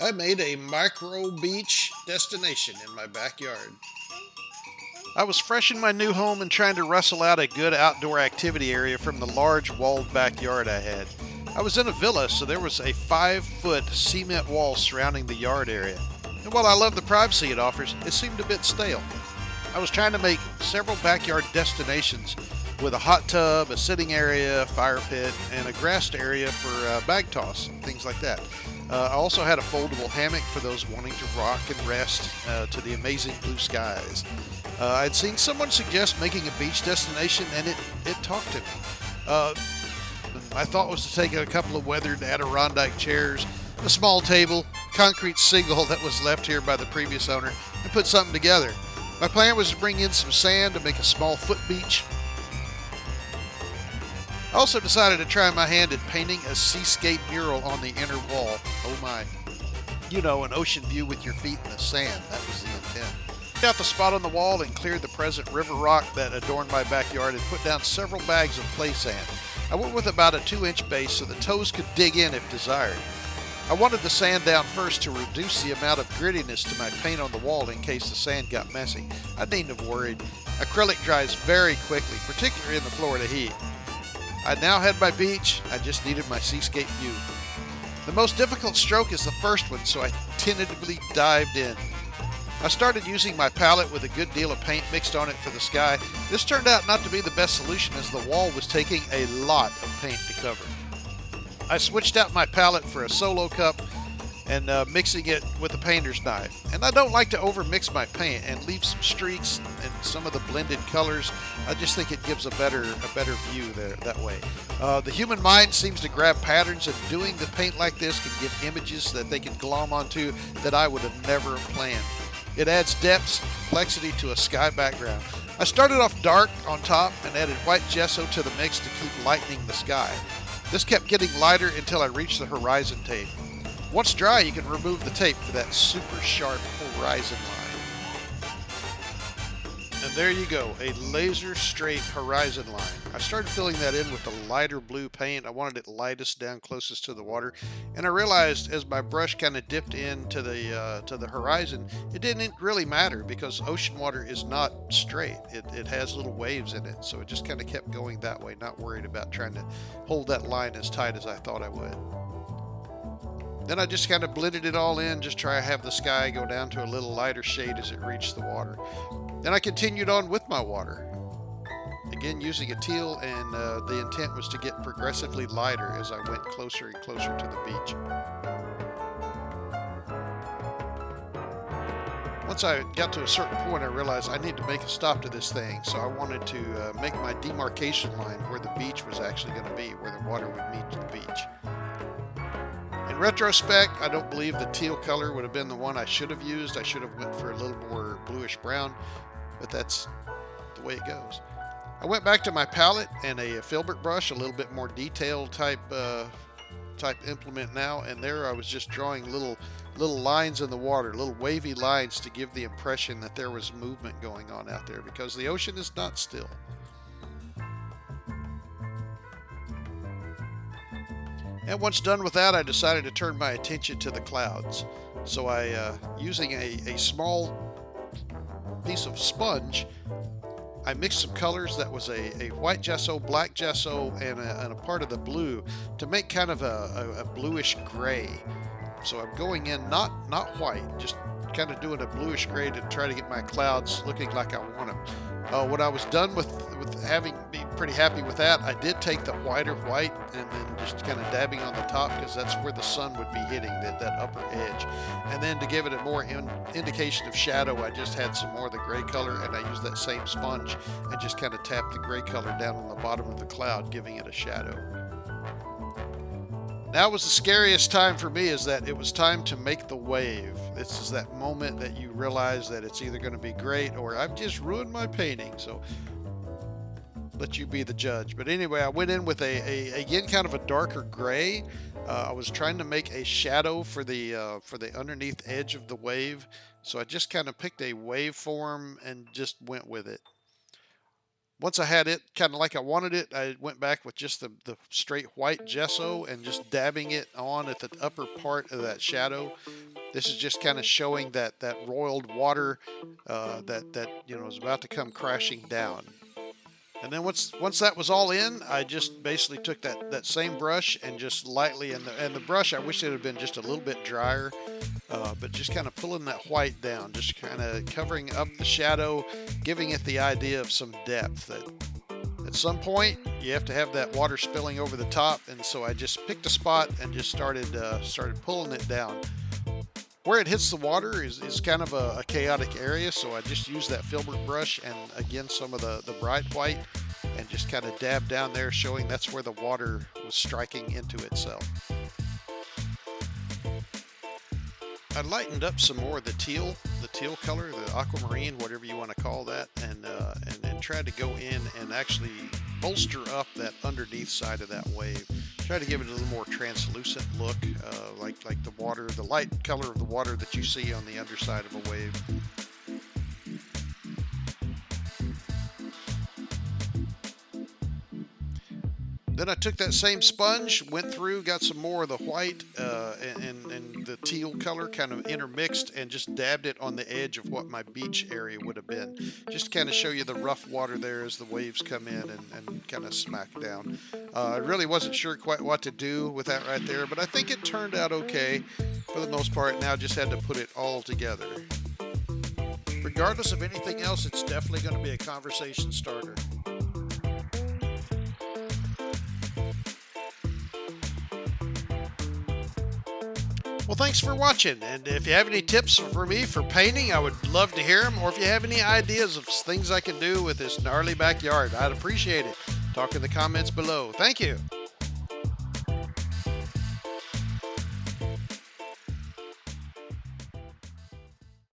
I made a micro beach destination in my backyard. I was fresh in my new home and trying to wrestle out a good outdoor activity area from the large walled backyard I had. I was in a villa, so there was a 5-foot cement wall surrounding the yard area. And while I love the privacy it offers, it seemed a bit stale. I was trying to make several backyard destinations with a hot tub, a sitting area, fire pit, and a grassed area for bag toss, things like that. I also had a foldable hammock for those wanting to rock and rest to the amazing blue skies. I'd seen someone suggest making a beach destination, and it talked to me. Uh, my thought was to take a couple of weathered Adirondack chairs, a small table, concrete seagull that was left here by the previous owner, and put something together. My plan was to bring in some sand to make a small foot beach. I also decided to try my hand at painting a seascape mural on the inner wall. Oh my. You know, an ocean view with your feet in the sand. That was the intent. Picked out the spot on the wall and cleared the present river rock that adorned my backyard and put down several bags of play sand. I went with about a 2-inch base so the toes could dig in if desired. I wanted the sand down first to reduce the amount of grittiness to my paint on the wall in case the sand got messy. I needn't have worried. Acrylic dries very quickly, particularly in the Florida heat. I now had my beach, I just needed my seascape view. The most difficult stroke is the first one, so I tentatively dived in. I started using my palette with a good deal of paint mixed on it for the sky. This turned out not to be the best solution as the wall was taking a lot of paint to cover. I switched out my palette for a solo cup and mixing it with a painter's knife. And I don't like to overmix my paint and leave some streaks and some of the blended colors. I just think it gives a better view there that way. The human mind seems to grab patterns, and doing the paint like this can give images that they can glom onto that I would have never planned. It adds depth and complexity to a sky background. I started off dark on top and added white gesso to the mix to keep lightening the sky. This kept getting lighter until I reached the horizon tape. Once dry, you can remove the tape for that super sharp horizon line. And there you go, a laser straight horizon line. I started filling that in with the lighter blue paint. I wanted it lightest down closest to the water. And I realized as my brush kind of dipped into the horizon, it didn't really matter because ocean water is not straight. It has little waves in it. So it just kind of kept going that way, not worried about trying to hold that line as tight as I thought I would. Then I just kind of blended it all in, just try to have the sky go down to a little lighter shade as it reached the water. Then I continued on with my water. Again, using a teal, and the intent was to get progressively lighter as I went closer and closer to the beach. Once I got to a certain point, I realized I need to make a stop to this thing, so I wanted to make my demarcation line where the beach was actually going to be, where the water would meet the beach. In retrospect, I don't believe the teal color would have been the one I should have used. I should have went for a little more bluish brown, but that's the way it goes. I went back to my palette and a filbert brush, a little bit more detailed type implement now, and there I was just drawing little lines in the water, little wavy lines to give the impression that there was movement going on out there because the ocean is not still. And once done with that, I decided to turn my attention to the clouds. So I, using a small piece of sponge, I mixed some colors that was a white gesso, black gesso, and a part of the blue to make kind of a bluish gray. So I'm going in not white, just kind of doing a bluish gray to try to get my clouds looking like I want them. When I was done with having been pretty happy with that, I did take the whiter white and then just kind of dabbing on the top because that's where the sun would be hitting that upper edge. And then to give it a more indication of shadow, I just had some more of the gray color and I used that same sponge and just kind of tapped the gray color down on the bottom of the cloud, giving it a shadow. Now was the scariest time for me, is that it was time to make the wave. This is that moment that you realize that it's either going to be great or I've just ruined my painting. So let you be the judge. But anyway, I went in with again kind of a darker gray. I was trying to make a shadow for the underneath edge of the wave. So I just kind of picked a wave form and just went with it. Once I had it kind of like I wanted it, I went back with just the straight white gesso and just dabbing it on at the upper part of that shadow. This is just kind of showing that roiled water that is about to come crashing down. And then once that was all in, I just basically took that same brush and just lightly, and the brush, I wish it had been just a little bit drier, but just kind of pulling that white down, just kind of covering up the shadow, giving it the idea of some depth. That at some point you have to have that water spilling over the top, and so I just picked a spot and just started pulling it down. Where it hits the water is kind of a chaotic area, so I just used that filbert brush and again some of the bright white and just kind of dab down there, showing that's where the water was striking into itself. I lightened up some more of the teal color, the aquamarine, whatever you want to call that, and tried to go in and actually bolster up that underneath side of that wave. Try to give it a little more translucent look, like the water, the light color of the water that you see on the underside of a wave. Then I took that same sponge, went through, got some more of the white and the teal color kind of intermixed, and just dabbed it on the edge of what my beach area would have been. Just to kind of show you the rough water there as the waves come in and kind of smack down. I really wasn't sure quite what to do with that right there, but I think it turned out okay for the most part. Now just had to put it all together. Regardless of anything else, it's definitely going to be a conversation starter. Well, thanks for watching, and if you have any tips for me for painting, I would love to hear them, or if you have any ideas of things I can do with this gnarly backyard, I'd appreciate it. Talk in the comments below. Thank you.